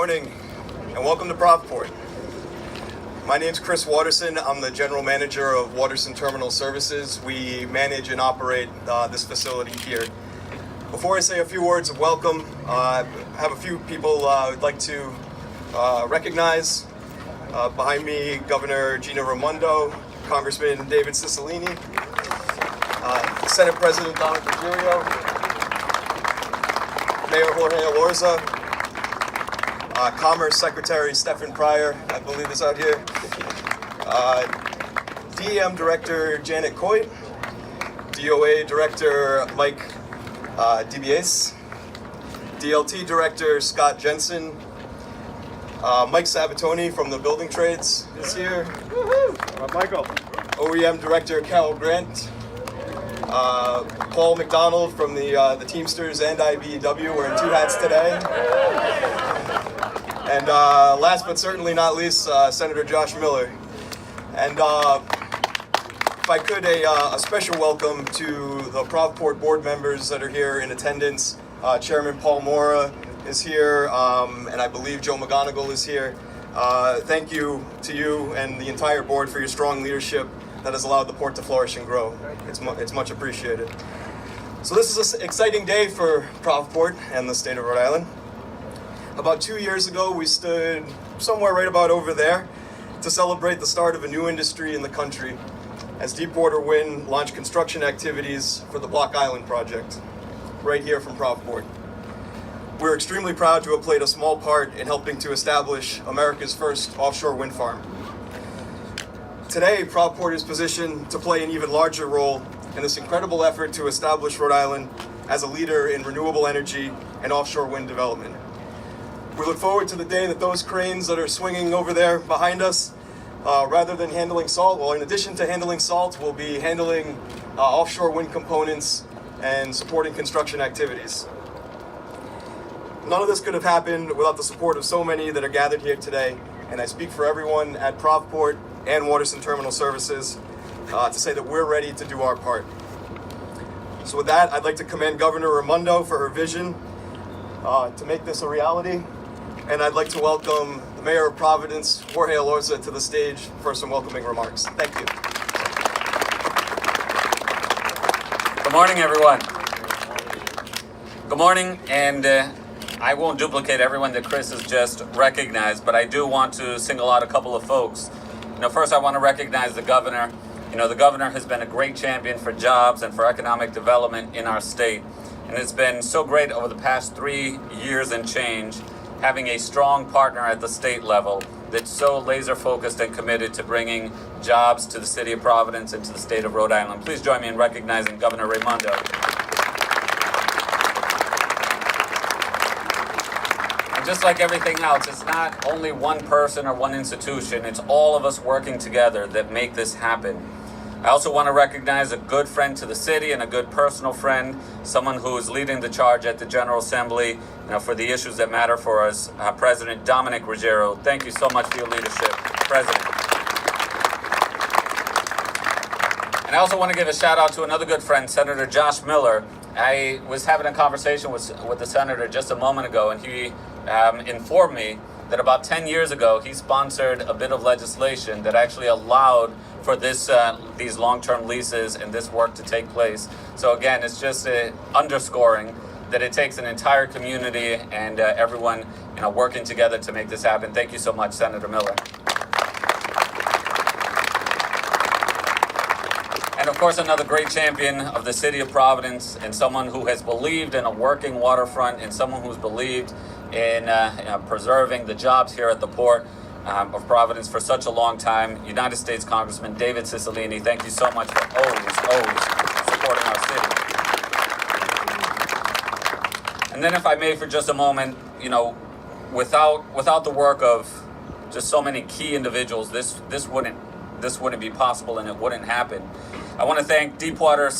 morning and welcome to Provport. My name's Chris Watterson. I'm the General Manager of Watterson Terminal Services. We manage and operate this facility here. Before I say a few words of welcome, I have a few people I'd like to recognize. Behind me, Governor Gina Raimondo, Congressman David Cicilline, Senate President Dominick Ruggerio, Mayor Jorge Elorza, Commerce Secretary Stephen Pryor, I believe is out here, DEM Director Janet Coit, DOA Director Mike DiBiase, DLT Director Scott Jensen, Mike Sabitoni from the Building Trades is here. Michael. OEM Director Carol Grant, Paul McDonald from the Teamsters and IBEW, wearing two hats today. And last but certainly not least, Senator Josh Miller. And if I could, a special welcome to the Provport board members that are here in attendance. Chairman Paul Mora is here, and I believe Joe McGonigal is here. Thank you to you and the entire board for your strong leadership that has allowed the port to flourish and grow. It's much appreciated. So this is an exciting day for Provport and the state of Rhode Island. About 2 years ago, we stood somewhere right about over there to celebrate the start of a new industry in the country as Deepwater Wind launched construction activities for the Block Island project, right here from Provport. We're extremely proud to have played a small part in helping to establish America's first offshore wind farm. Today, Provport is positioned to play an even larger role in this incredible effort to establish Rhode Island as a leader in renewable energy and offshore wind development. We look forward to the day that those cranes that are swinging over there behind us, rather than handling salt, well, in addition to handling salt, will be handling offshore wind components and supporting construction activities. None of this could have happened without the support of so many that are gathered here today, and I speak for everyone at Provport and Watterson Terminal Services to say that we're ready to do our part. So with that, I'd like to commend Governor Raimondo for her vision to make this a reality. And I'd like to welcome the Mayor of Providence, Jorge Elorza, to the stage for some welcoming remarks. Thank you. Good morning, everyone. Good morning, and I won't duplicate everyone that Chris has just recognized, but I do want to single out a couple of folks. First I want to recognize the governor. The governor has been a great champion for jobs and for economic development in our state. And it's been so great over the past 3 years and change, having a strong partner at the state level that's so laser focused and committed to bringing jobs to the city of Providence and to the state of Rhode Island. Please join me in recognizing Governor Raimondo. And just like everything else, it's not only one person or one institution, it's all of us working together that make this happen. I also want to recognize a good friend to the city and a good personal friend, someone who is leading the charge at the General Assembly for the issues that matter for us, President Dominick Ruggerio. Thank you so much for your leadership, President. And I also want to give a shout out to another good friend, Senator Josh Miller. I was having a conversation with the senator just a moment ago, and he informed me that about 10 years ago, he sponsored a bit of legislation that actually allowed for these long-term leases and this work to take place. So again, it's just underscoring that it takes an entire community and everyone working together to make this happen. Thank you so much, Senator Miller. And of course, another great champion of the city of Providence and someone who has believed in a working waterfront and someone who's believed in preserving the jobs here at the Port of Providence for such a long time, United States Congressman David Cicilline. Thank you so much for always supporting our city. And then if I may for just a moment, without the work of just so many key individuals, this wouldn't be possible and it wouldn't happen. I want to thank Deepwater Wind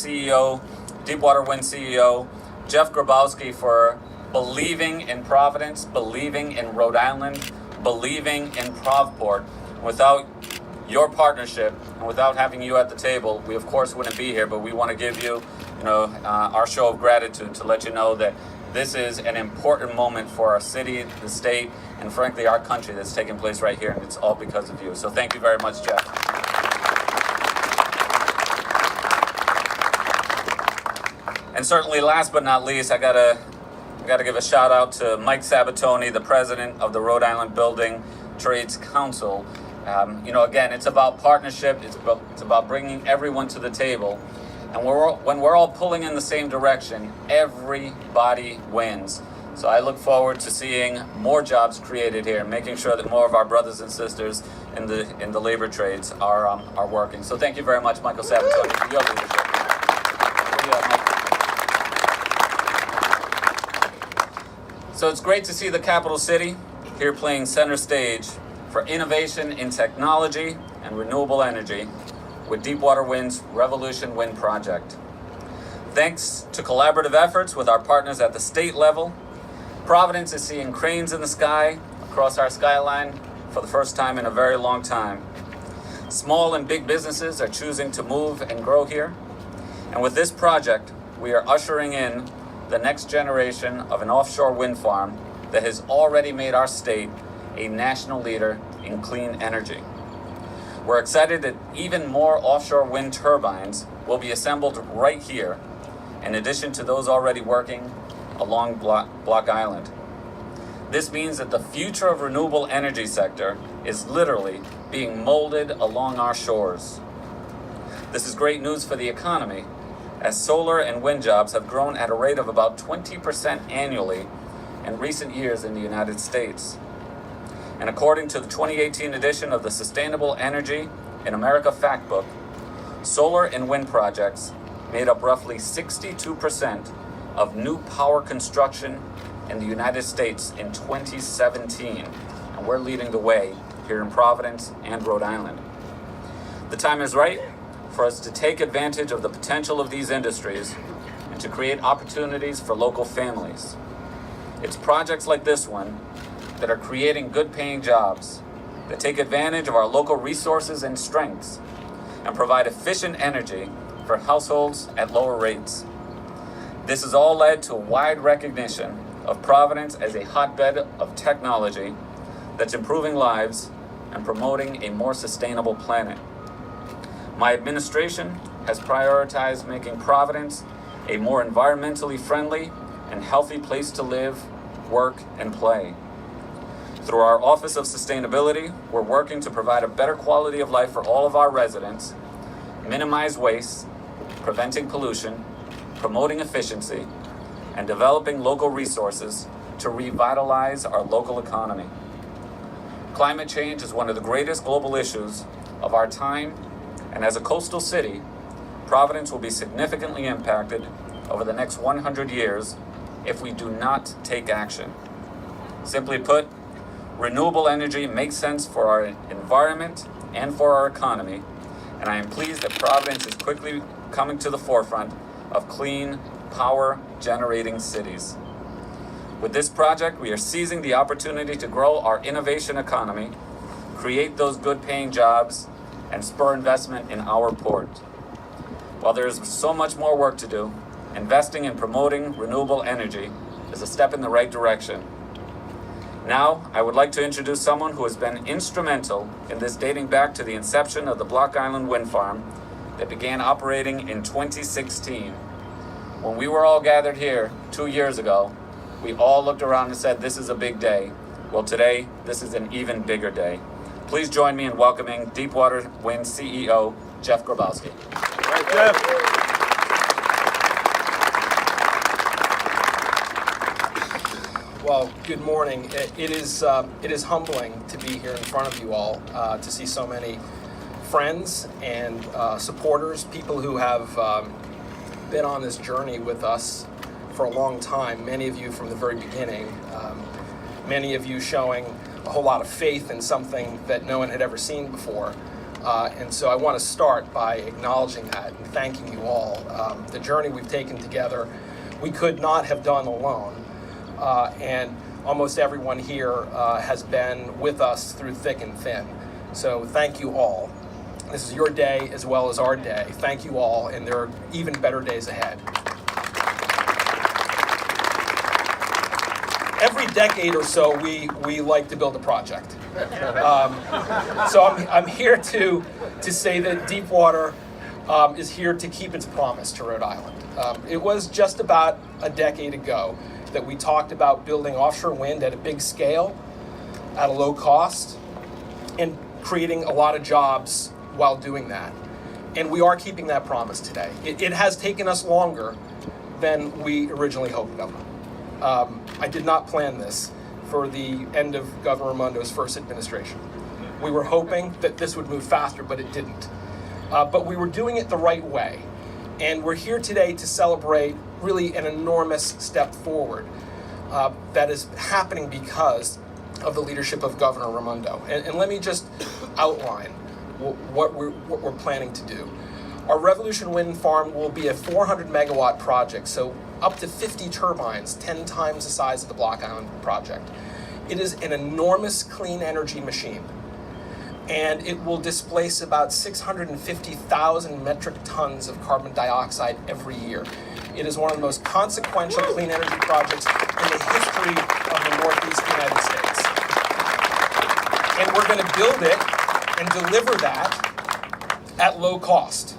CEO, Jeff Grybowski, for believing in Providence, believing in Rhode Island, believing in Provport. Without your partnership and without having you at the table, we of course wouldn't be here, but we want to give you, our show of gratitude to let you know that This is an important moment for our city, the state, and frankly our country that's taking place right here, and it's all because of you. So thank you very much, Jeff. And certainly last but not least, I gotta give a shout out to Mike Sabitoni, the president of the Rhode Island Building Trades Council. Again, it's about partnership, it's about bringing everyone to the table. And when we're all pulling in the same direction, everybody wins. So I look forward to seeing more jobs created here, making sure that more of our brothers and sisters in the labor trades are working. So thank you very much, Michael Sabitoni, for your leadership. So it's great to see the capital city here playing center stage for innovation in technology and renewable energy with Deepwater Wind's Revolution Wind project. Thanks to collaborative efforts with our partners at the state level, Providence is seeing cranes in the sky across our skyline for the first time in a very long time. Small and big businesses are choosing to move and grow here. And with this project, we are ushering in the next generation of an offshore wind farm that has already made our state a national leader in clean energy. We're excited that even more offshore wind turbines will be assembled right here, in addition to those already working along Block Island. This means that the future of renewable energy sector is literally being molded along our shores. This is great news for the economy, as solar and wind jobs have grown at a rate of about 20% annually in recent years in the United States. And according to the 2018 edition of the Sustainable Energy in America Fact Book, solar and wind projects made up roughly 62% of new power construction in the United States in 2017. And we're leading the way here in Providence and Rhode Island. The time is right for us to take advantage of the potential of these industries and to create opportunities for local families. It's projects like this one that are creating good-paying jobs, that take advantage of our local resources and strengths, and provide efficient energy for households at lower rates. This has all led to wide recognition of Providence as a hotbed of technology that's improving lives and promoting a more sustainable planet. My administration has prioritized making Providence a more environmentally friendly and healthy place to live, work, and play. Through our Office of Sustainability, we're working to provide a better quality of life for all of our residents, minimize waste, preventing pollution, promoting efficiency, and developing local resources to revitalize our local economy. Climate change is one of the greatest global issues of our time, and as a coastal city, Providence will be significantly impacted over the next 100 years if we do not take action. Simply put, renewable energy makes sense for our environment and for our economy, and I am pleased that Providence is quickly coming to the forefront of clean power generating cities. With this project, we are seizing the opportunity to grow our innovation economy, create those good paying jobs, and spur investment in our port. While there is so much more work to do, investing in promoting renewable energy is a step in the right direction. Now, I would like to introduce someone who has been instrumental in this, dating back to the inception of the Block Island Wind Farm that began operating in 2016. When we were all gathered here 2 years ago, we all looked around and said, this is a big day. Well, today, this is an even bigger day. Please join me in welcoming Deepwater Wind CEO, Jeff Grybowski. All right, Jeff. Well, good morning. It is humbling to be here in front of you all, to see so many friends and supporters, people who have been on this journey with us for a long time, many of you from the very beginning, many of you showing a whole lot of faith in something that no one had ever seen before. And so I want to start by acknowledging that and thanking you all. The journey we've taken together, we could not have done alone. And almost everyone here has been with us through thick and thin. So thank you all. This is your day as well as our day. Thank you all, and there are even better days ahead. every decade or so, we like to build a project. So I'm here to say that Deepwater is here to keep its promise to Rhode Island. It was just about a decade ago that we talked about building offshore wind at a big scale, at a low cost, and creating a lot of jobs while doing that. And we are keeping that promise today. It has taken us longer than we originally hoped, Governor. I did not plan this for the end of Governor Raimondo's first administration. We were hoping that this would move faster, but it didn't. But we were doing it the right way. And we're here today to celebrate really an enormous step forward that is happening because of the leadership of Governor Raimondo. And let me just outline what we're planning to do. Our Revolution Wind Farm will be a 400 megawatt project, so up to 50 turbines, 10 times the size of the Block Island project. It is an enormous clean energy machine, and it will displace about 650,000 metric tons of carbon dioxide every year. It is one of the most consequential clean energy projects in the history of the Northeast United States. And we're going to build it and deliver that at low cost.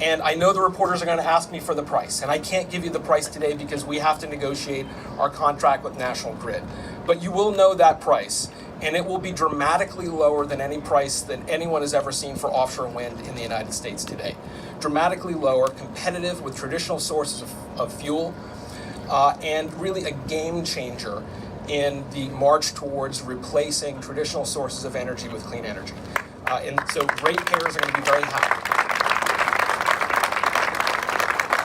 And I know the reporters are going to ask me for the price, and I can't give you the price today because we have to negotiate our contract with National Grid. But you will know that price, and it will be dramatically lower than any price that anyone has ever seen for offshore wind in the United States today. Dramatically lower, competitive with traditional sources of fuel, and really a game changer in the march towards replacing traditional sources of energy with clean energy. And so ratepayers are going to be very happy.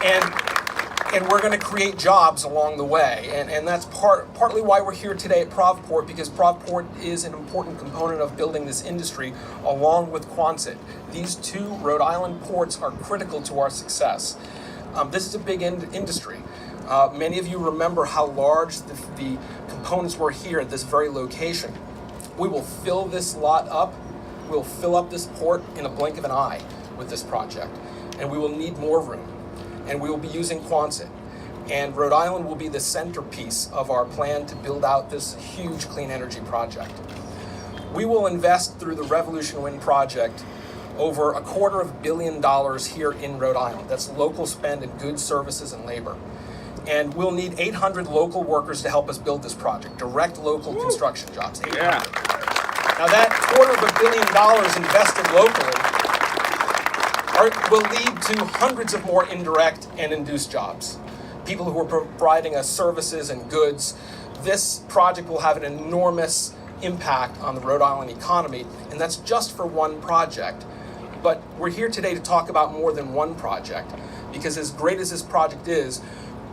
And we're going to create jobs along the way. And that's partly why we're here today at Provport, because Provport is an important component of building this industry along with Quonset. These two Rhode Island ports are critical to our success. This is a big industry. Many of you remember how large the components were here at this very location. We will fill this lot up. We'll fill up this port in a blink of an eye with this project. And we will need more room. And we will be using Quonset. And Rhode Island will be the centerpiece of our plan to build out this huge clean energy project. We will invest through the Revolution Wind project over $250 million here in Rhode Island. That's local spend in goods, services, and labor. And we'll need 800 local workers to help us build this project, direct local construction jobs, 800. Yeah. Now that $250 million invested locally will lead to hundreds of more indirect and induced jobs. People who are providing us services and goods. This project will have an enormous impact on the Rhode Island economy, and that's just for one project. But we're here today to talk about more than one project, because as great as this project is,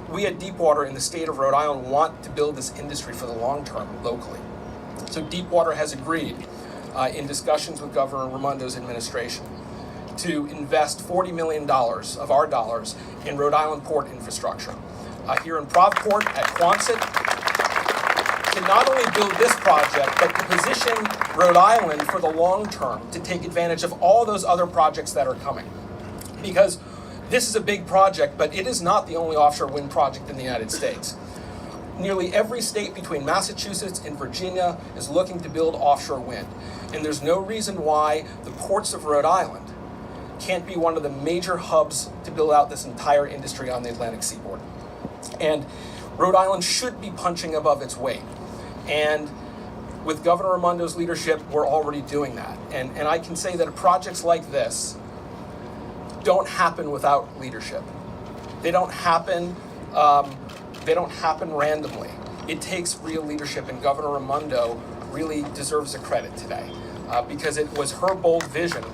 we at Deepwater in the state of Rhode Island want to build this industry for the long term locally. So Deepwater has agreed in discussions with Governor Raimondo's administration to invest $40 million of our dollars in Rhode Island port infrastructure. Here in Provport at Quonset, to not only build this project, but to position Rhode Island for the long term to take advantage of all those other projects that are coming. Because this is a big project, but it is not the only offshore wind project in the United States. Nearly every state between Massachusetts and Virginia is looking to build offshore wind. And there's no reason why the ports of Rhode Island can't be one of the major hubs to build out this entire industry on the Atlantic seaboard. And Rhode Island should be punching above its weight. And with Governor Raimondo's leadership, we're already doing that. And I can say that projects like this don't happen without leadership. They don't happen randomly. It takes real leadership, and Governor Raimondo really deserves the credit today because it was her bold vision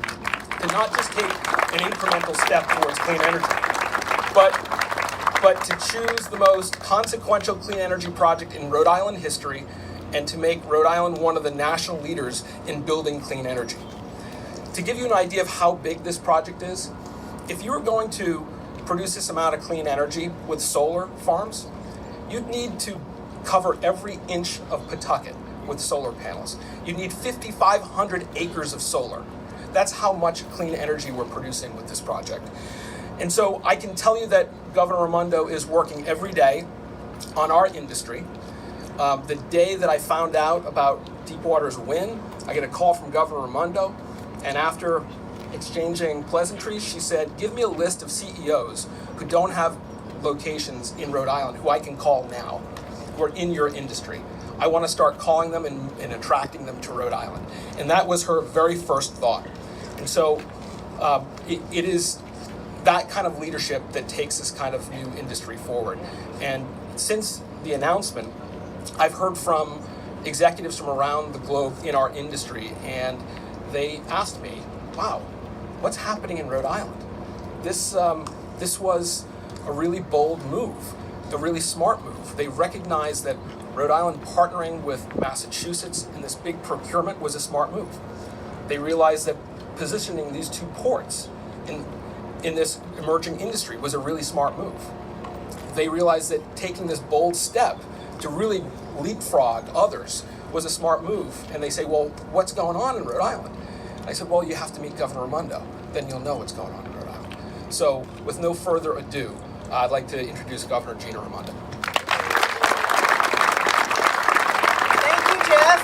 to not just take an incremental step towards clean energy, but to choose the most consequential clean energy project in Rhode Island history and to make Rhode Island one of the national leaders in building clean energy. To give you an idea of how big this project is, if you were going to produce this amount of clean energy with solar farms, you'd need to cover every inch of Pawtucket with solar panels. You'd need 5,500 acres of solar. That's how much clean energy we're producing with this project. And so I can tell you that Governor Raimondo is working every day on our industry The day that I found out about Deepwater's win, I get a call from Governor Raimondo, and after exchanging pleasantries, she said, give me a list of CEOs who don't have locations in Rhode Island, who I can call now, who are in your industry. I want to start calling them and attracting them to Rhode Island. And that was her very first thought. And so it is that kind of leadership that takes this kind of new industry forward. And since the announcement, I've heard from executives from around the globe in our industry, and they asked me, wow, what's happening in Rhode Island? This was a really bold move, a really smart move. They recognized that Rhode Island partnering with Massachusetts in this big procurement was a smart move. They realized that positioning these two ports in this emerging industry was a really smart move. They realized that taking this bold step to really leapfrog others was a smart move. And they say, well, what's going on in Rhode Island? I said, well, you have to meet Governor Raimondo. Then you'll know what's going on in Rhode Island. So with no further ado, I'd like to introduce Governor Gina Raimondo. Thank you, Jeff.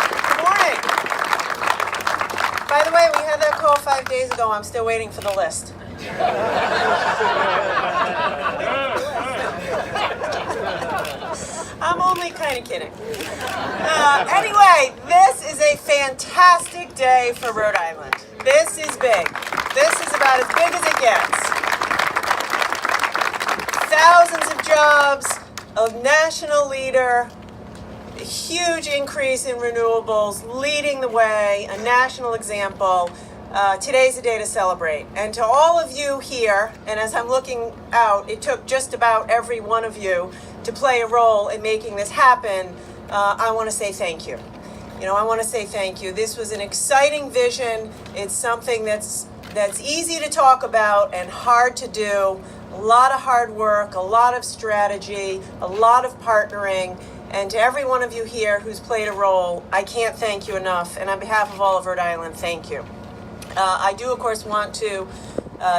Good morning. By the way, we had that call 5 days ago. I'm still waiting for the list. I'm only kind of kidding. Anyway, this is a fantastic day for Rhode Island. This is big. This is about as big as it gets. Thousands of jobs, a national leader, a huge increase in renewables, leading the way, a national example. Today's a day to celebrate. And to all of you here, and as I'm looking out, it took just about every one of you to play a role in making this happen. I want to say thank you. I want to say thank you. This was an exciting vision. It's something that's easy to talk about and hard to do. A lot of hard work, a lot of strategy, a lot of partnering. And to every one of you here who's played a role, I can't thank you enough. And on behalf of all of Rhode Island, thank you. I do, of course, want to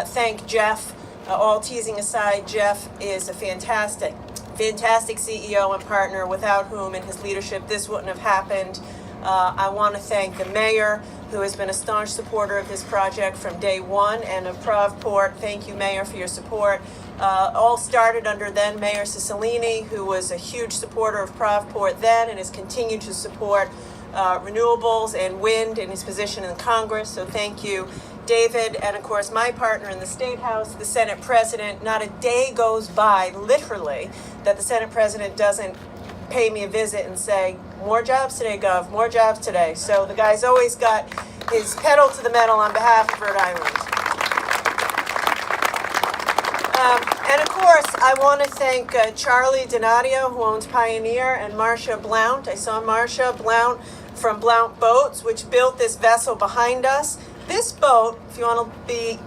thank Jeff. All teasing aside, Jeff is a fantastic CEO and partner without whom and his leadership this wouldn't have happened. I want to thank the mayor, who has been a staunch supporter of this project from day one, and of Provport. Thank you, Mayor, for your support. All started under then Mayor Cicilline, who was a huge supporter of Provport then and has continued to support renewables and wind in his position in Congress. So thank you, David, and of course my partner in the State House, the Senate President. Not a day goes by, literally, that the Senate President doesn't pay me a visit and say, more jobs today, Gov, more jobs today. So the guy's always got his pedal to the metal on behalf of Rhode Island. And of course, I want to thank Charlie Donadio, who owns Pioneer, and Marcia Blount. I saw Marcia Blount from Blount Boats, which built this vessel behind us. This boat, if you want to be,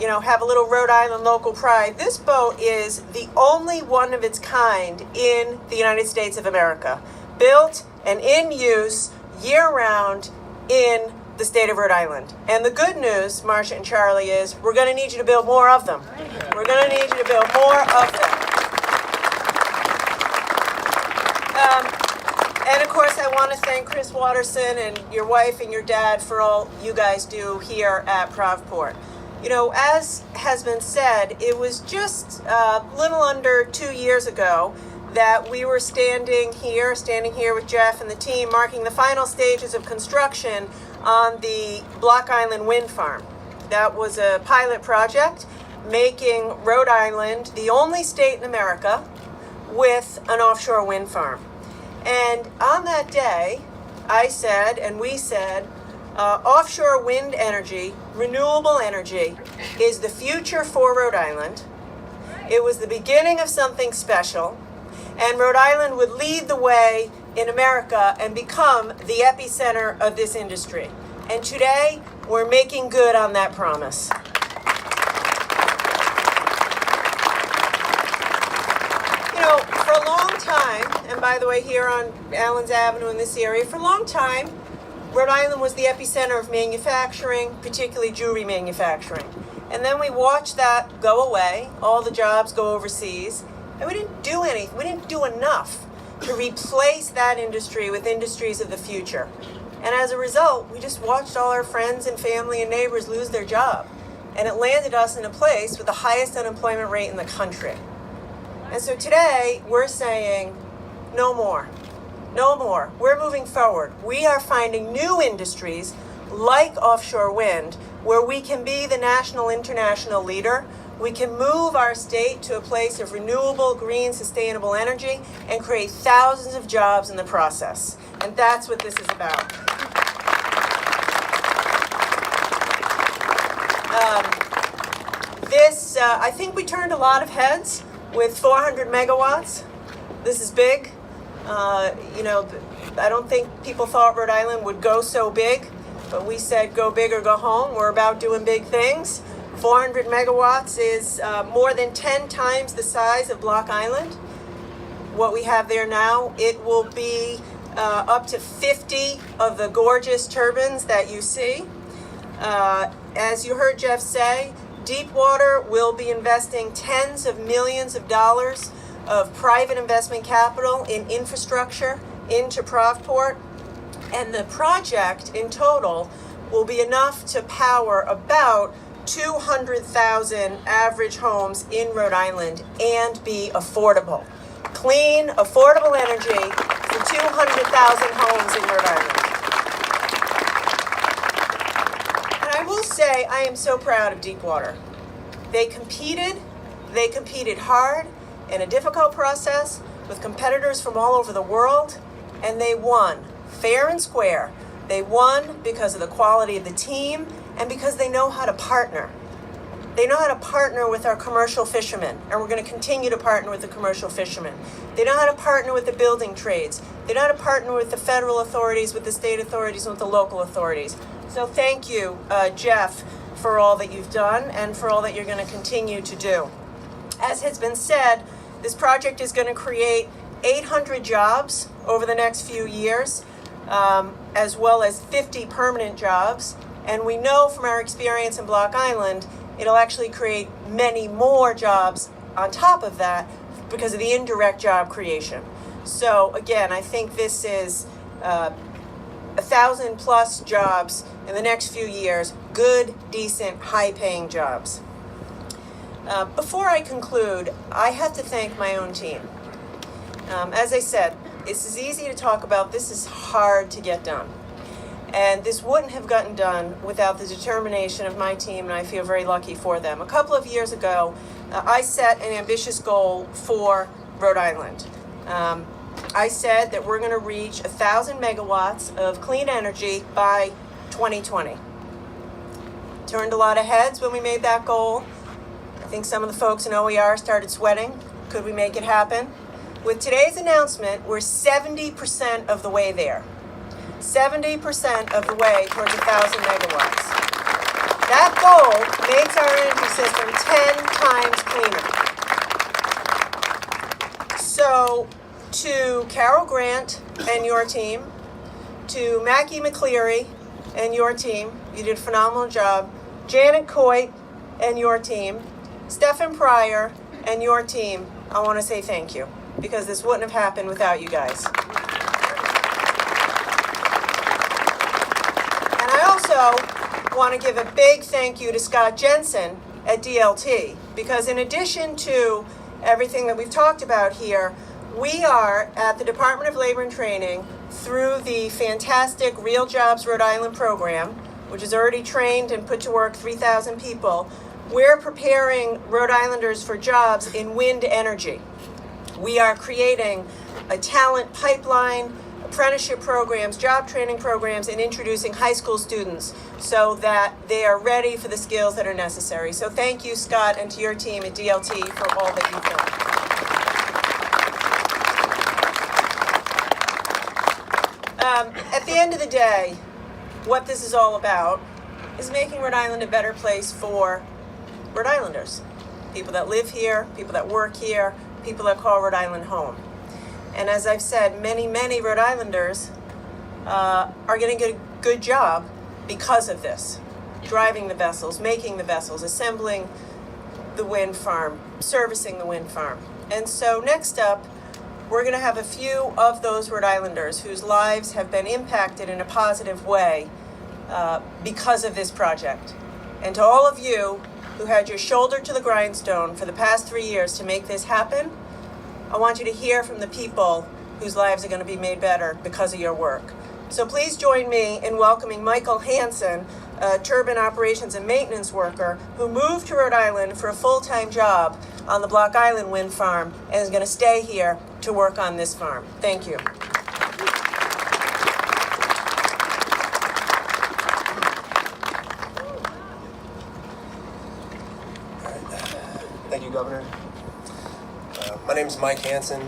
have a little Rhode Island local pride, this boat is the only one of its kind in the United States of America. Built and in use year-round in the state of Rhode Island. And the good news, Marcia and Charlie, is we're going to need you to build more of them. We're going to need you to build more of them. And of course, I want to thank Chris Watterson and your wife and your dad for all you guys do here at Provport. As has been said, it was just a little under 2 years ago that we were standing here with Jeff and the team, marking the final stages of construction on the Block Island Wind Farm. That was a pilot project making Rhode Island the only state in America with an offshore wind farm. And on that day, I said, and we said, offshore wind energy, renewable energy, is the future for Rhode Island. It was the beginning of something special, and Rhode Island would lead the way in America and become the epicenter of this industry. And today, we're making good on that promise. For a long time, and by the way, here on Allens Avenue in this area, for a long time, Rhode Island was the epicenter of manufacturing, particularly jewelry manufacturing. And then we watched that go away, all the jobs go overseas, and we didn't do anything. We didn't do enough to replace that industry with industries of the future. And as a result, we just watched all our friends and family and neighbors lose their job. And it landed us in a place with the highest unemployment rate in the country. And so today, we're saying, no more. No more. We're moving forward. We are finding new industries like offshore wind where we can be the national, international leader. We can move our state to a place of renewable, green, sustainable energy and create thousands of jobs in the process. And that's what this is about. I think we turned a lot of heads with 400 megawatts. This is big. I don't think people thought Rhode Island would go so big, but we said go big or go home. We're about doing big things. 400 megawatts is more than 10 times the size of Block Island. What we have there now, it will be up to 50 of the gorgeous turbines that you see. As you heard Jeff say, Deepwater will be investing tens of millions of dollars of private investment capital in infrastructure into Provport. And the project in total will be enough to power about 200,000 average homes in Rhode Island and be affordable. Clean, affordable energy for 200,000 homes in Rhode Island. And I will say, I am so proud of Deepwater. They competed hard in a difficult process with competitors from all over the world, and they won fair and square. They won because of the quality of the team and because they know how to partner. They know how to partner with our commercial fishermen, and we're going to continue to partner with the commercial fishermen. They know how to partner with the building trades. They know how to partner with the federal authorities, with the state authorities, and with the local authorities. So thank you, Jeff, for all that you've done and for all that you're going to continue to do. As has been said, this project is going to create 800 jobs over the next few years, as well as 50 permanent jobs. And we know from our experience in Block Island, it'll actually create many more jobs on top of that because of the indirect job creation. So again, I think this is 1,000 plus jobs in the next few years, good, decent, high-paying jobs. Before I conclude, I have to thank my own team. As I said, this is easy to talk about, this is hard to get done. And this wouldn't have gotten done without the determination of my team, and I feel very lucky for them. A couple of years ago, I set an ambitious goal for Rhode Island. I said that we're going to reach 1,000 megawatts of clean energy by 2020. Turned a lot of heads when we made that goal. I think some of the folks in OER started sweating. Could we make it happen? With today's announcement, we're 70% of the way there. 70% of the way towards 1,000 megawatts. That goal makes our energy system 10 times cleaner. So, to Carol Grant and your team, to Mackie McCleary and your team, you did a phenomenal job, Janet Coit and your team, Stephen Pryor and your team, I want to say thank you, because this wouldn't have happened without you guys. And I also want to give a big thank you to Scott Jensen at DLT, because in addition to everything that we've talked about here, we are at the Department of Labor and Training through the fantastic Real Jobs Rhode Island program, which has already trained and put to work 3,000 people. We're preparing Rhode Islanders for jobs in wind energy. We are creating a talent pipeline, apprenticeship programs, job training programs, and introducing high school students so that they are ready for the skills that are necessary. So thank you, Scott, and to your team at DLT for all that you've done. At the end of the day, what this is all about is making Rhode Island a better place for Rhode Islanders. People that live here, people that work here, people that call Rhode Island home. And as I've said, many, many Rhode Islanders are going to get a good job because of this. Driving the vessels, making the vessels, assembling the wind farm, servicing the wind farm. And so next up, we're going to have a few of those Rhode Islanders whose lives have been impacted in a positive way because of this project. And to all of you who had your shoulder to the grindstone for the past 3 years to make this happen, I want you to hear from the people whose lives are going to be made better because of your work. So please join me in welcoming Michael Hansen, a turbine operations and maintenance worker who moved to Rhode Island for a full-time job on the Block Island wind farm and is going to stay here to work on this farm. Thank you. Thank you, Governor. My name is Mike Hansen,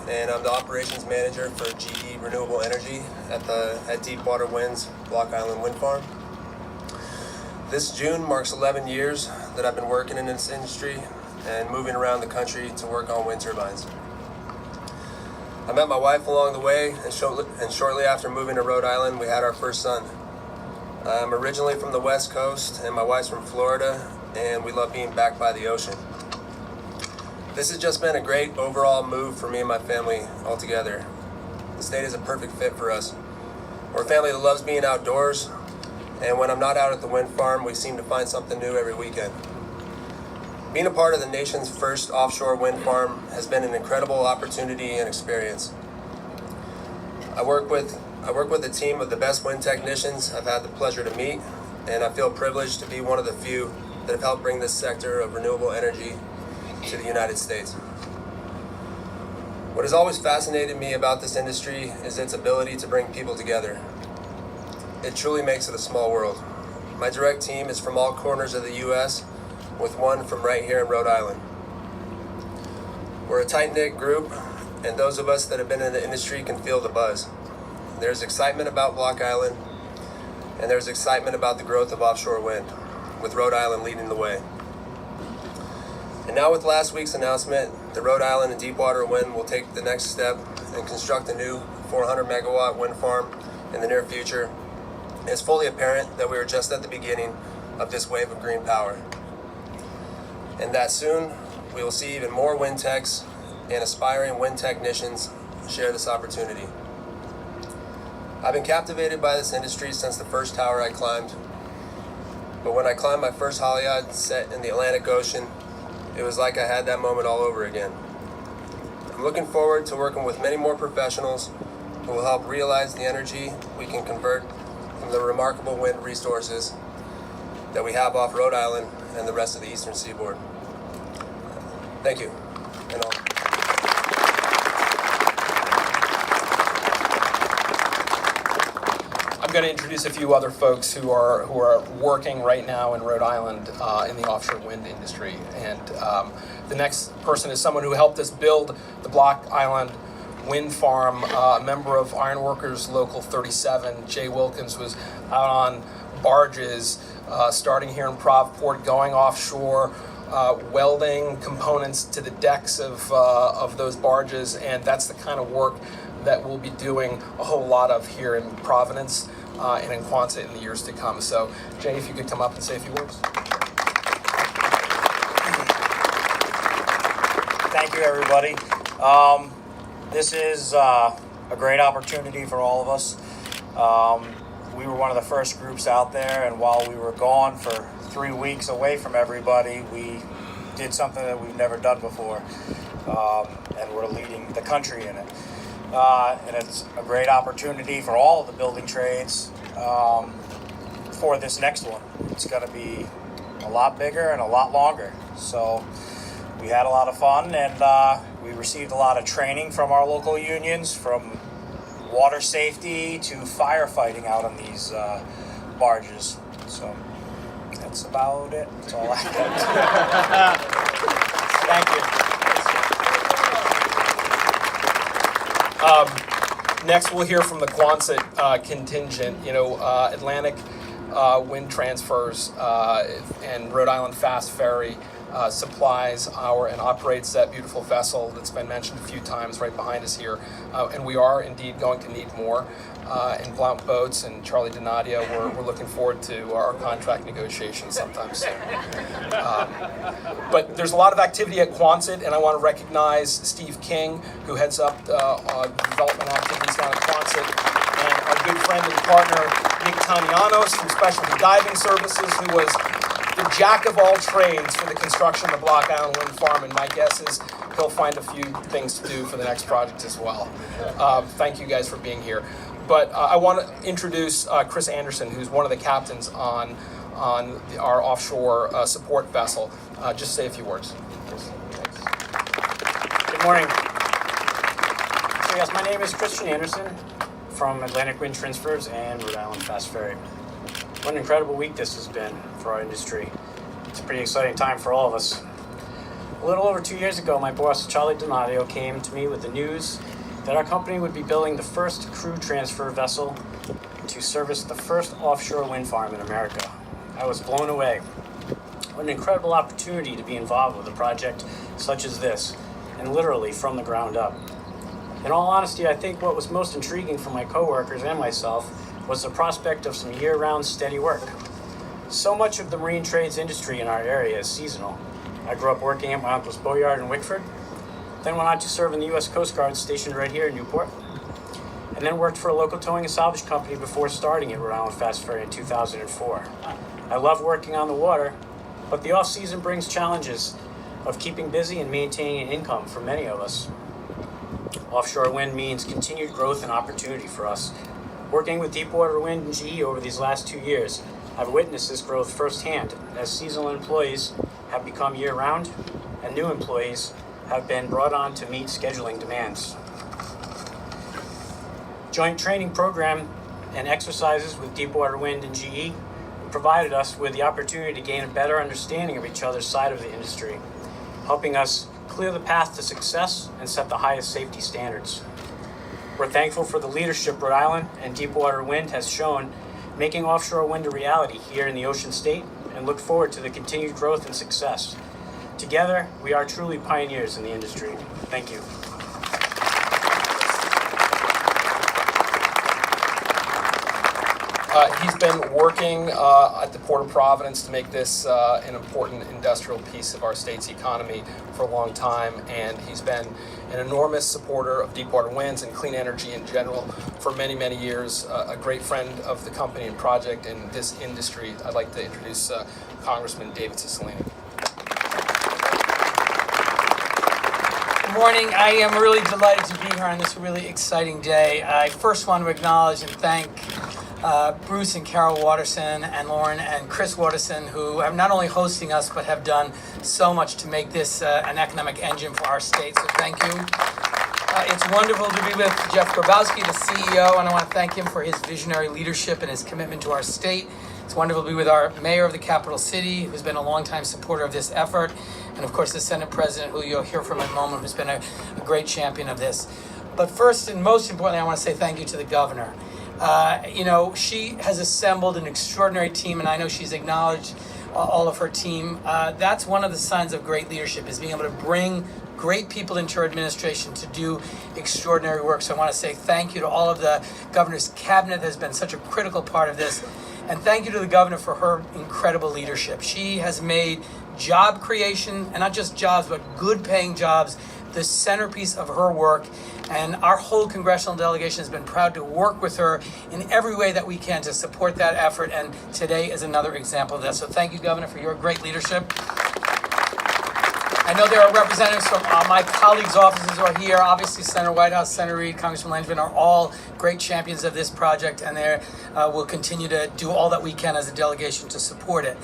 and I'm the operations manager for GE Renewable Energy at Deepwater Wind's Block Island Wind Farm. This June marks 11 years that I've been working in this industry and moving around the country to work on wind turbines. I met my wife along the way, and shortly after moving to Rhode Island, we had our first son. I'm originally from the West Coast, and my wife's from Florida, and we love being back by the ocean. This has just been a great overall move for me and my family altogether. The state is a perfect fit for us. We're a family that loves being outdoors, and when I'm not out at the wind farm, we seem to find something new every weekend. Being a part of the nation's first offshore wind farm has been an incredible opportunity and experience. I work with a team of the best wind technicians I've had the pleasure to meet, and I feel privileged to be one of the few that have helped bring this sector of renewable energy to the United States. What has always fascinated me about this industry is its ability to bring people together. It truly makes it a small world. My direct team is from all corners of the U.S., with one from right here in Rhode Island. We're a tight-knit group, and those of us that have been in the industry can feel the buzz. There's excitement about Block Island, and there's excitement about the growth of offshore wind, with Rhode Island leading the way. And now with last week's announcement, the Rhode Island and Deepwater Wind will take the next step and construct a new 400 megawatt wind farm in the near future. It's fully apparent that we are just at the beginning of this wave of green power. And that soon we will see even more wind techs and aspiring wind technicians share this opportunity. I've been captivated by this industry since the first tower I climbed. But when I climbed my first halyard set in the Atlantic Ocean, it was like I had that moment all over again. I'm looking forward to working with many more professionals who will help realize the energy we can convert from the remarkable wind resources that we have off Rhode Island and the rest of the eastern seaboard. Thank you. And all. I'm going to introduce a few other folks who are working right now in Rhode Island in the offshore wind industry. And the next person is someone who helped us build the Block Island wind farm, a member of Ironworkers Local 37. Jay Wilkins was out on barges starting here in Provport, going offshore, welding components to the decks of those barges, and that's the kind of work that we'll be doing a whole lot of here in Providence and in Quonset in the years to come. So, Jay, if you could come up and say a few words. Thank you, everybody. This is a great opportunity for all of us. We were one of the first groups out there, and while we were gone for 3 weeks away from everybody, we did something that we've never done before, and we're leading the country in it. And it's a great opportunity for all of the building trades for this next one. It's going to be a lot bigger and a lot longer. So we had a lot of fun, and we received a lot of training from our local unions, from water safety to firefighting out on these barges. So that's about it. That's all I got. Thank you. Next, we'll hear from the Quonset contingent. Atlantic Wind Transfers and Rhode Island Fast Ferry supplies and operates that beautiful vessel that's been mentioned a few times right behind us here. And we are indeed going to need more in Blount Boats and Charlie Donadio. We're looking forward to our contract negotiations sometime soon. But there's a lot of activity at Quonset, and I want to recognize Steve King, who heads up development activities down at Quonset, and our good friend and partner, Nick Tanianos from Specialty Diving Services, who was the jack of all trades for the construction of the Block Island Wind Farm, and my guess is he'll find a few things to do for the next project as well. Thank you guys for being here. But I want to introduce Chris Anderson, who's one of the captains on our offshore support vessel. Just say a few words. Thanks. Good morning. So yes, my name is Christian Anderson from Atlantic Wind Transfers and Rhode Island Fast Ferry. What an incredible week this has been for our industry. It's a pretty exciting time for all of us. A little over 2 years ago, my boss, Charlie Donadio, came to me with the news that our company would be building the first crew transfer vessel to service the first offshore wind farm in America. I was blown away. What an incredible opportunity to be involved with a project such as this, and literally from the ground up. In all honesty, I think what was most intriguing for my coworkers and myself was the prospect of some year-round steady work. So much of the marine trades industry in our area is seasonal. I grew up working at my uncle's boatyard in Wickford, then went on to serve in the U.S. Coast Guard stationed right here in Newport, and then worked for a local towing and salvage company before starting at Rhode Island Fast Ferry in 2004. I love working on the water, but the off-season brings challenges of keeping busy and maintaining an income for many of us. Offshore wind means continued growth and opportunity for us. Working with Deepwater Wind and GE over these last 2 years, I've witnessed this growth firsthand as seasonal employees have become year-round and new employees have been brought on to meet scheduling demands. Joint training program and exercises with Deepwater Wind and GE provided us with the opportunity to gain a better understanding of each other's side of the industry, helping us clear the path to success and set the highest safety standards. We're thankful for the leadership Rhode Island and Deepwater Wind has shown, making offshore wind a reality here in the Ocean State, and look forward to the continued growth and success. Together, we are truly pioneers in the industry. Thank you. He's been working at the Port of Providence to make this an important industrial piece of our state's economy for a long time, and he's been an enormous supporter of Deepwater Winds and clean energy in general for many, many years. A great friend of the company and project in this industry. I'd like to introduce Congressman David Cicilline. Good morning. I am really delighted to be here on this really exciting day. I first want to acknowledge and thank Bruce and Carol Watterson and Lauren and Chris Watterson, who are not only hosting us, but have done so much to make this an economic engine for our state. So thank you. It's wonderful to be with Jeff Grybowski, the CEO, and I want to thank him for his visionary leadership and his commitment to our state. It's wonderful to be with our mayor of the capital city, who's been a longtime supporter of this effort, and of course the Senate President, who you'll hear from in a moment, who's been a great champion of this. But first and most importantly, I want to say thank you to the governor. She has assembled an extraordinary team, and I know she's acknowledged all of her team. That's one of the signs of great leadership, is being able to bring great people into her administration to do extraordinary work. So I want to say thank you to all of the governor's cabinet that has been such a critical part of this. And thank you to the governor for her incredible leadership. She has made job creation, and not just jobs, but good paying jobs, the centerpiece of her work. And our whole congressional delegation has been proud to work with her in every way that we can to support that effort. And today is another example of that. So thank you, Governor, for your great leadership. I know there are representatives from my colleagues' offices who are here. Obviously, Senator Whitehouse, Senator Reid, Congressman Langevin are all great champions of this project, and they will continue to do all that we can as a delegation to support it.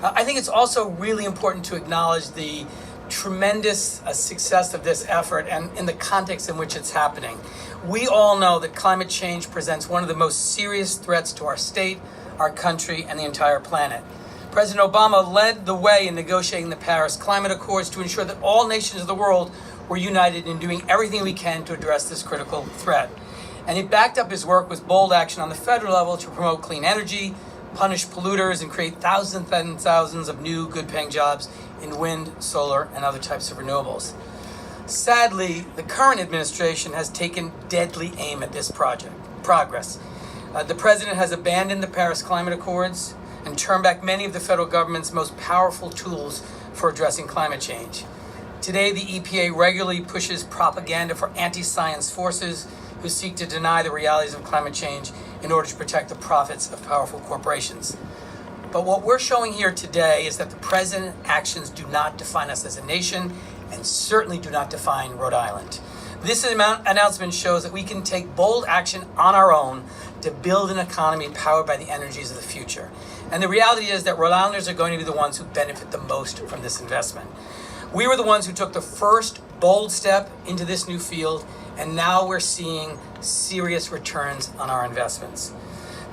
I think it's also really important to acknowledge the tremendous success of this effort and in the context in which it's happening. We all know that climate change presents one of the most serious threats to our state, our country, and the entire planet. President Obama led the way in negotiating the Paris Climate Accords to ensure that all nations of the world were united in doing everything we can to address this critical threat. And he backed up his work with bold action on the federal level to promote clean energy, punish polluters, and create thousands and thousands of new good-paying jobs in wind, solar, and other types of renewables. Sadly, the current administration has taken deadly aim at this progress. The president has abandoned the Paris Climate Accords and turned back many of the federal government's most powerful tools for addressing climate change. Today, the EPA regularly pushes propaganda for anti-science forces who seek to deny the realities of climate change in order to protect the profits of powerful corporations. But what we're showing here today is that the president's actions do not define us as a nation and certainly do not define Rhode Island. This announcement shows that we can take bold action on our own to build an economy powered by the energies of the future. And the reality is that Rhode Islanders are going to be the ones who benefit the most from this investment. We were the ones who took the first bold step into this new field, and now we're seeing serious returns on our investments.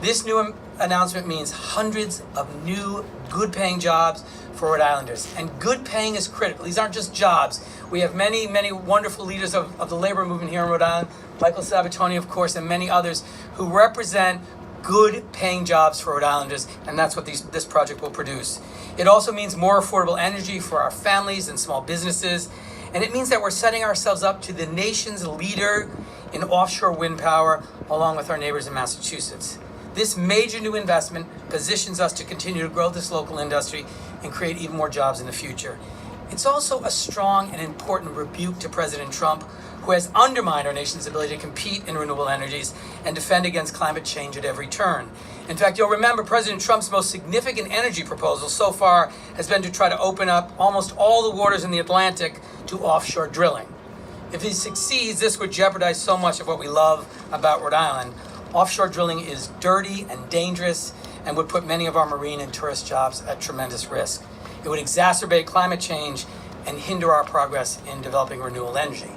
This new announcement means hundreds of new good-paying jobs for Rhode Islanders. And good paying is critical. These aren't just jobs. We have many, many wonderful leaders of the labor movement here in Rhode Island, Michael Sabitoni, of course, and many others who represent good paying jobs for Rhode Islanders, and that's what this project will produce. It also means more affordable energy for our families and small businesses, and it means that we're setting ourselves up to the nation's leader in offshore wind power, along with our neighbors in Massachusetts. This major new investment positions us to continue to grow this local industry and create even more jobs in the future. It's also a strong and important rebuke to President Trump, who has undermined our nation's ability to compete in renewable energies and defend against climate change at every turn. In fact, you'll remember President Trump's most significant energy proposal so far has been to try to open up almost all the waters in the Atlantic to offshore drilling. If he succeeds, this would jeopardize so much of what we love about Rhode Island. Offshore drilling is dirty and dangerous and would put many of our marine and tourist jobs at tremendous risk. It would exacerbate climate change and hinder our progress in developing renewable energy.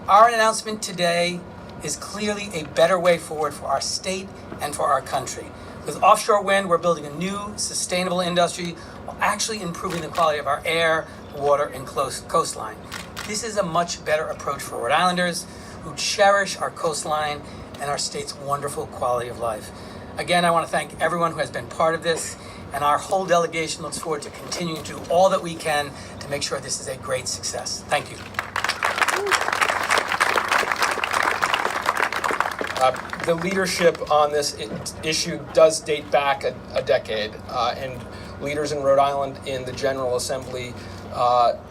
Our announcement today is clearly a better way forward for our state and for our country. With offshore wind, we're building a new, sustainable industry while actually improving the quality of our air, water, and coastline. This is a much better approach for Rhode Islanders who cherish our coastline and our state's wonderful quality of life. Again, I want to thank everyone who has been part of this, and our whole delegation looks forward to continuing to do all that we can to make sure this is a great success. Thank you. The leadership on this issue does date back a decade, and leaders in Rhode Island in the General Assembly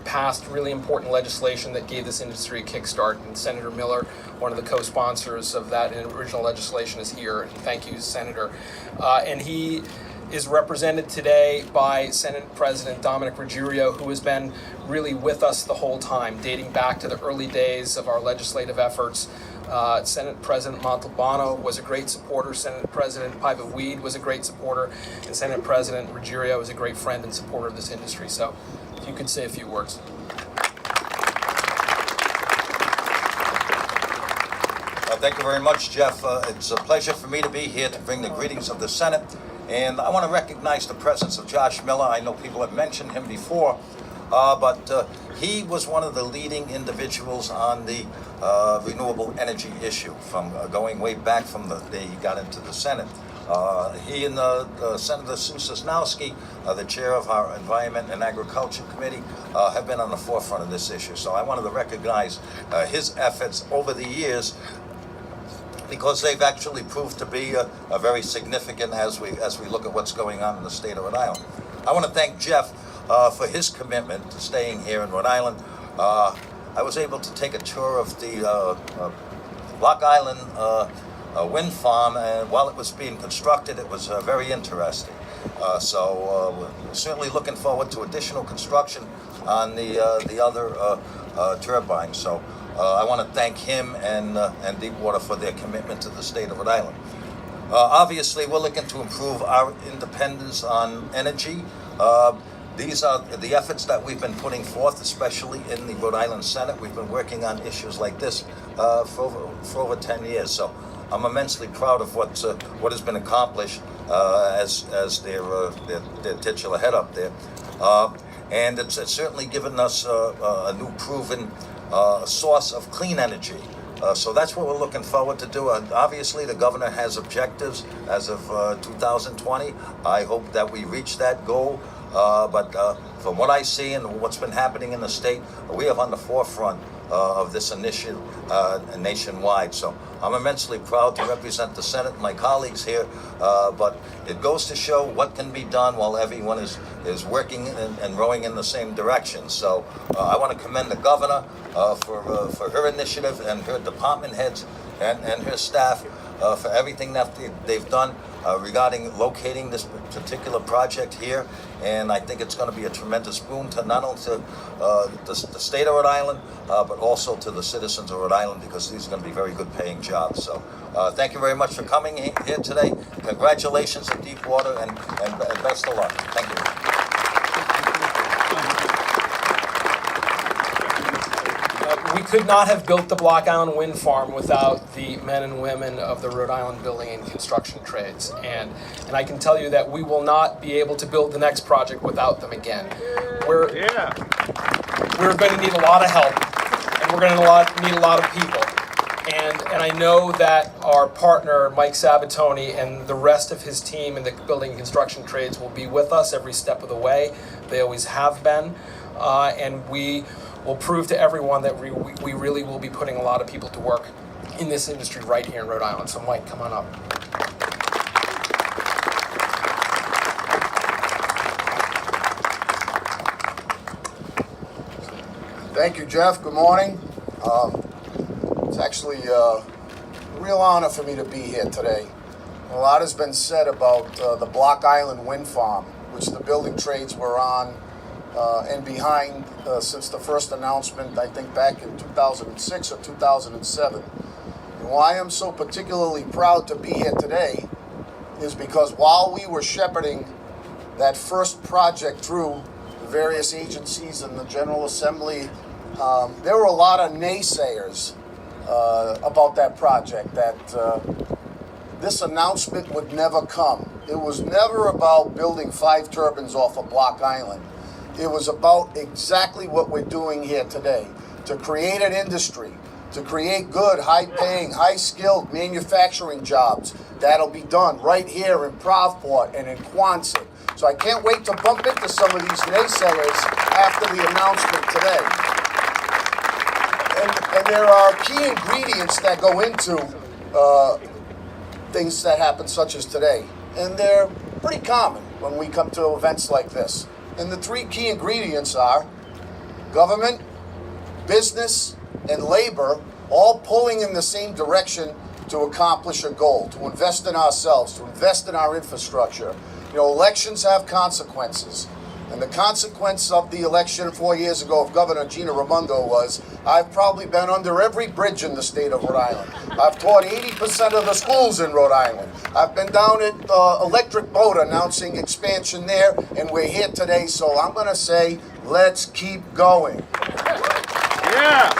passed really important legislation that gave this industry a kickstart. And Senator Miller, one of the co-sponsors of that original legislation, is here. And thank you, Senator. And he is represented today by Senate President Dominick Ruggerio, who has been really with us the whole time, dating back to the early days of our legislative efforts. Senate President Montalbano was a great supporter. Senate President Paiva Weed was a great supporter. And Senate President Ruggerio is a great friend and supporter of this industry. So if you could say a few words. Thank you very much, Jeff. It's a pleasure for me to be here to bring the greetings of the Senate. And I want to recognize the presence of Josh Miller. I know people have mentioned him before, but he was one of the leading individuals on the renewable energy issue, from going way back from the day he got into the Senate. He and Senator Sue Sosnowski, the chair of our Environment and Agriculture Committee, have been on the forefront of this issue. So I wanted to recognize his efforts over the years, because they've actually proved to be a very significant as we look at what's going on in the state of Rhode Island. I want to thank Jeff for his commitment to staying here in Rhode Island. I was able to take a tour of the Block Island wind farm, and while it was being constructed, it was very interesting. So we're certainly looking forward to additional construction on the other turbines. So I want to thank him and Deepwater for their commitment to the state of Rhode Island. Obviously, we're looking to improve our independence on energy. These are the efforts that we've been putting forth, especially in the Rhode Island Senate. We've been working on issues like this for over 10 years. So I'm immensely proud of what has been accomplished as their titular head up there. And it's certainly given us a new proven source of clean energy So that's what we're looking forward to do. Obviously, the governor has objectives as of 2020. I hope that we reach that goal. But from what I see and what's been happening in the state, we are on the forefront of this initiative nationwide. So I'm immensely proud to represent the Senate and my colleagues here. But it goes to show what can be done while everyone is working and rowing in the same direction. So I want to commend the governor for her initiative and her department heads and her staff for everything that they've done regarding locating this particular project here. And I think it's going to be a tremendous boon to not only to the state of Rhode Island, but also to the citizens of Rhode Island, because these are going to be very good paying jobs. So thank you very much for coming here today. Congratulations to Deepwater and best of luck. Thank you. We could not have built the Block Island Wind Farm without the men and women of the Rhode Island building and construction trades. And I can tell you that we will not be able to build the next project without them again. We're going to need a lot of help, and we're going to need a lot of people. And I know that our partner, Mike Sabitoni, and the rest of his team in the building and construction trades will be with us every step of the way. They always have been. And we will prove to everyone that we really will be putting a lot of people to work in this industry right here in Rhode Island. So Mike, come on up. Thank you, Jeff. Good morning. It's actually a real honor for me to be here today. A lot has been said about the Block Island Wind Farm, which the building trades were on and behind since the first announcement, I think back in 2006 or 2007. And why I'm so particularly proud to be here today is because while we were shepherding that first project through the various agencies and the General Assembly, there were a lot of naysayers about that project, that this announcement would never come. It was never about building 5 turbines off of Block Island. It was about exactly what we're doing here today, to create an industry, to create good, high-paying, high-skilled manufacturing jobs that'll be done right here in Provport and in Quonset. So I can't wait to bump into some of these naysayers after the announcement today. And there are key ingredients that go into things that happen such as today. And they're pretty common when we come to events like this. And the 3 key ingredients are government, business, and labor all pulling in the same direction to accomplish a goal, to invest in ourselves, to invest in our infrastructure. You know, elections have consequences. And the consequence of the election 4 years ago of Governor Gina Raimondo was, I've probably been under every bridge in the state of Rhode Island. I've taught 80% of the schools in Rhode Island. I've been down at Electric Boat announcing expansion there, and we're here today, so I'm going to say, let's keep going. Yeah.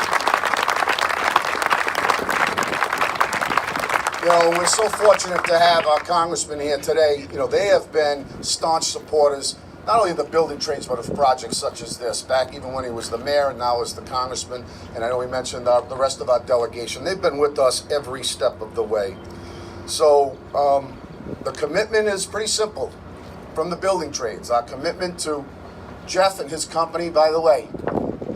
You know, we're so fortunate to have our congressman here today. You know, they have been staunch supporters, not only of the building trades, but of projects such as this, back even when he was the mayor and now as the congressman. And I know we mentioned the rest of our delegation. They've been with us every step of the way. So the commitment is pretty simple from the building trades. Our commitment to Jeff and his company, by the way,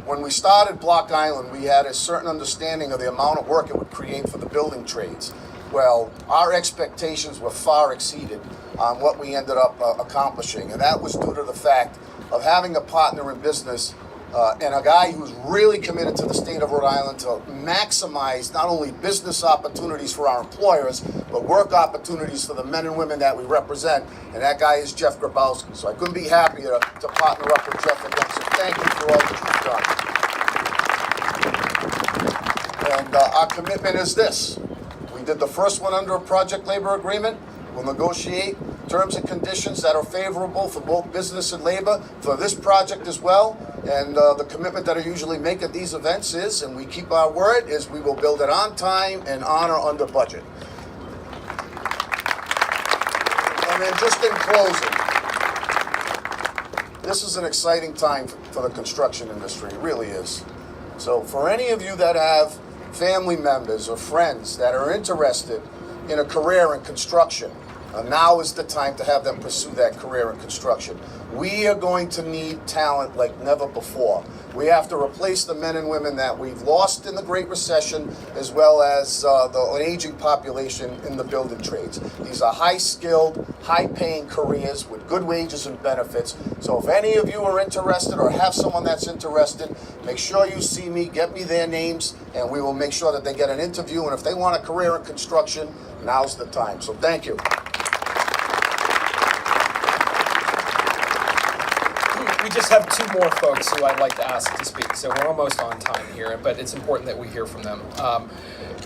when we started Block Island, we had a certain understanding of the amount of work it would create for the building trades. Well, our expectations were far exceeded on what we ended up accomplishing. And that was due to the fact of having a partner in business and a guy who's really committed to the state of Rhode Island to maximize not only business opportunities for our employers, but work opportunities for the men and women that we represent. And that guy is Jeff Grybowski. So I couldn't be happier to partner up with Jeff again. So thank you for all that you've done. And our commitment is this. We did the first one under a project labor agreement. We'll negotiate terms and conditions that are favorable for both business and labor for this project as well. And the commitment that I usually make at these events is, and we keep our word, is we will build it on time and on or under budget. And then just in closing, this is an exciting time for the construction industry. It really is. So for any of you that have family members or friends that are interested in a career in construction, now is the time to have them pursue that career in construction. We are going to need talent like never before. We have to replace the men and women that we've lost in the Great Recession, as well as the aging population in the building trades. These are high-skilled, high-paying careers with good wages and benefits. So if any of you are interested or have someone that's interested, make sure you see me, get me their names, and we will make sure that they get an interview. And if they want a career in construction, now's the time. So thank you. We just have two more folks who I'd like to ask to speak, so we're almost on time here, but it's important that we hear from them.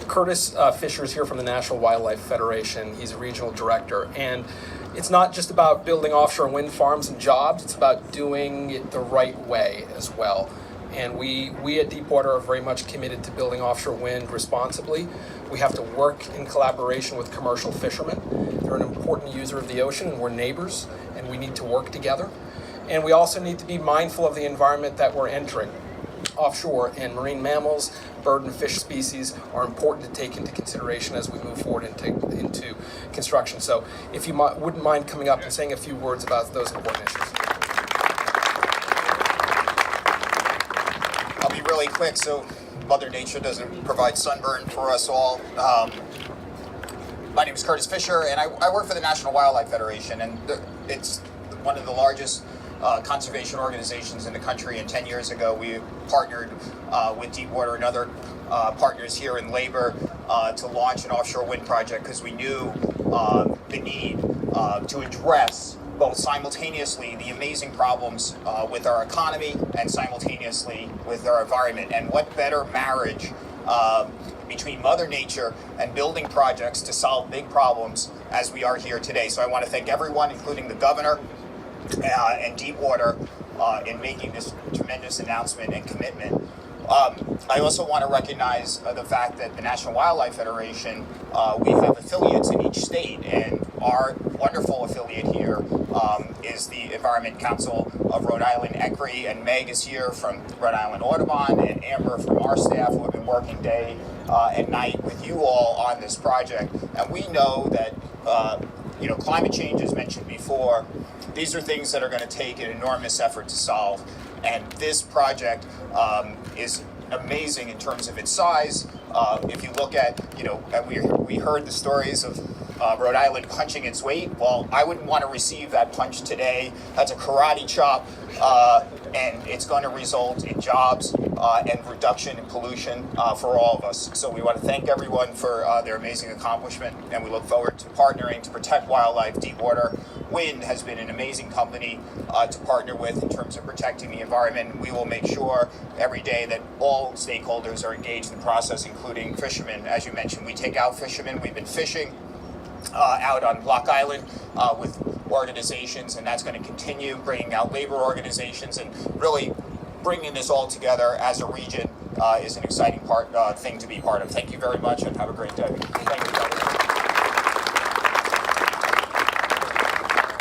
Curtis Fisher is here from the National Wildlife Federation. He's a regional director, and it's not just about building offshore wind farms and jobs, it's about doing it the right way as well. And we at Deepwater are very much committed to building offshore wind responsibly. We have to work in collaboration with commercial fishermen. They're an important user of the ocean, and we're neighbors, and we need to work together. And we also need to be mindful of the environment that we're entering offshore, and marine mammals, bird and fish species are important to take into consideration as we move forward into construction. So if you wouldn't mind coming up and saying a few words about those important issues. I'll be really quick so Mother Nature doesn't provide sunburn for us all. My name is Curtis Fisher, and I work for the National Wildlife Federation, and it's one of the largest conservation organizations in the country. And 10 years ago, we partnered with Deepwater and other partners here in labor to launch an offshore wind project because we knew the need to address both simultaneously the amazing problems with our economy and simultaneously with our environment. And what better marriage between Mother Nature and building projects to solve big problems as we are here today. So I want to thank everyone, including the governor, and Deepwater in making this tremendous announcement and commitment. I also want to recognize the fact that the National Wildlife Federation, we have affiliates in each state, and our wonderful affiliate here is the Environment Council of Rhode Island, ECRI, and Meg is here from Rhode Island Audubon, and Amber from our staff, who have been working day and night with you all on this project. And we know that climate change, as mentioned before, these are things that are going to take an enormous effort to solve. And this project is amazing in terms of its size. If you look at, and we heard the stories of Rhode Island punching its weight. Well, I wouldn't want to receive that punch today. That's a karate chop, and it's going to result in jobs and reduction in pollution for all of us. So we want to thank everyone for their amazing accomplishment, and we look forward to partnering to protect wildlife. Deepwater Wind has been an amazing company to partner with in terms of protecting the environment. We will make sure every day that all stakeholders are engaged in the process, including fishermen. As you mentioned, we take out fishermen. We've been fishing out on Block Island with organizations, and that's going to continue, bringing out labor organizations, and really bringing this all together as a region is an exciting thing to be part of. Thank you very much, and have a great day. Thank you, Governor.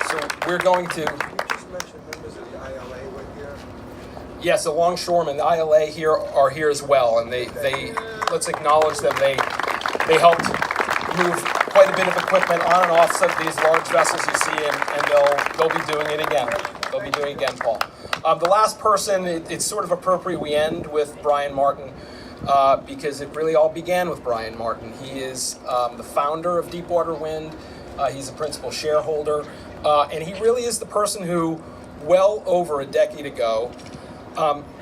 So we're going to... Just mention members of the ILA were here. Yes, the longshoremen, the ILA here are here as well, and they let's acknowledge that they helped move quite a bit of equipment on and off some of these large vessels you see, and they'll be doing it again. They'll be doing it again, Paul. The last person, it's sort of appropriate we end with Brian Martin, because it really all began with Brian Martin. He is the founder of Deepwater Wind. He's a principal shareholder, and he really is the person who, well over a decade ago,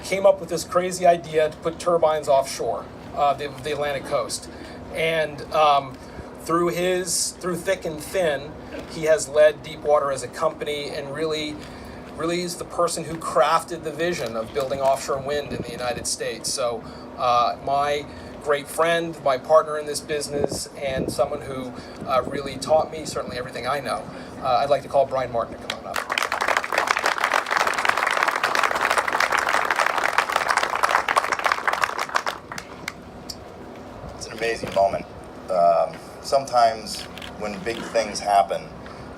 came up with this crazy idea to put turbines offshore the Atlantic coast. And through thick and thin, he has led Deepwater as a company, and really is the person who crafted the vision of building offshore wind in the United States. So my great friend, my partner in this business, and someone who really taught me certainly everything I know. I'd like to call Brian Martin to come on up. It's an amazing moment. Sometimes when big things happen,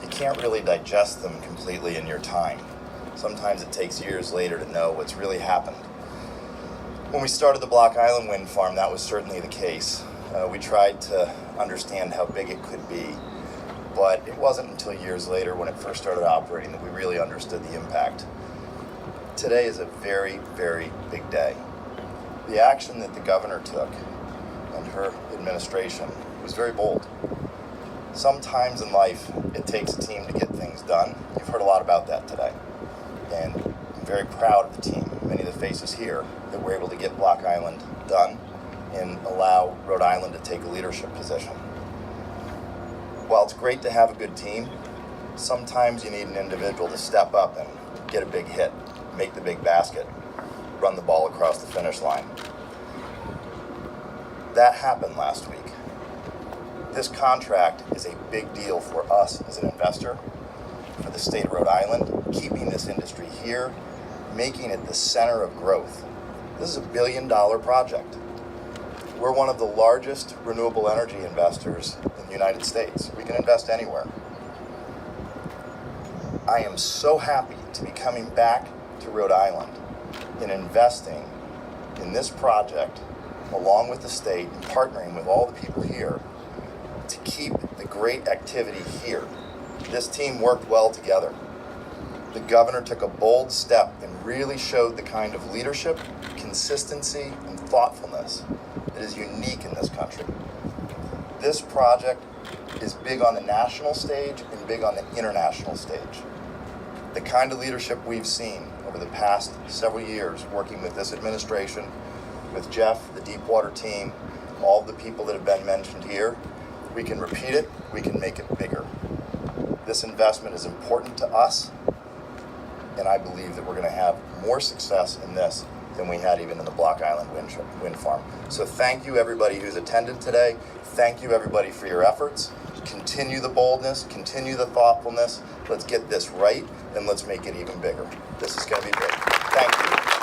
you can't really digest them completely in your time. Sometimes it takes years later to know what's really happened. When we started the Block Island wind farm, that was certainly the case. We tried to understand how big it could be, but it wasn't until years later when it first started operating that we really understood the impact. Today is a very, very big day. The action that the governor took and her administration was very bold. Sometimes in life, it takes a team to get things done. You've heard a lot about that today. And I'm very proud of the team, many of the faces here, that were able to get Block Island done and allow Rhode Island to take a leadership position. While it's great to have a good team, sometimes you need an individual to step up and get a big hit, make the big basket, run the ball across the finish line. That happened last week. This contract is a big deal for us as an investor, for the state of Rhode Island, keeping this industry here, making it the center of growth. This is a $1 billion project. We're one of the largest renewable energy investors in the United States. We can invest anywhere. I am so happy to be coming back to Rhode Island and investing in this project along with the state and partnering with all the people here to keep the great activity here. This team worked well together. The governor took a bold step and really showed the kind of leadership, consistency, and thoughtfulness that is unique in this country. This project is big on the national stage and big on the international stage. The kind of leadership we've seen over the past several years working with this administration, with Jeff, the Deepwater team, all the people that have been mentioned here, we can repeat it, we can make it bigger. This investment is important to us, and I believe that we're going to have more success in this than we had even in the Block Island wind farm. So thank you everybody who's attended today. Thank you everybody for your efforts. Continue the boldness, continue the thoughtfulness. Let's get this right and let's make it even bigger. This is going to be big. Thank you.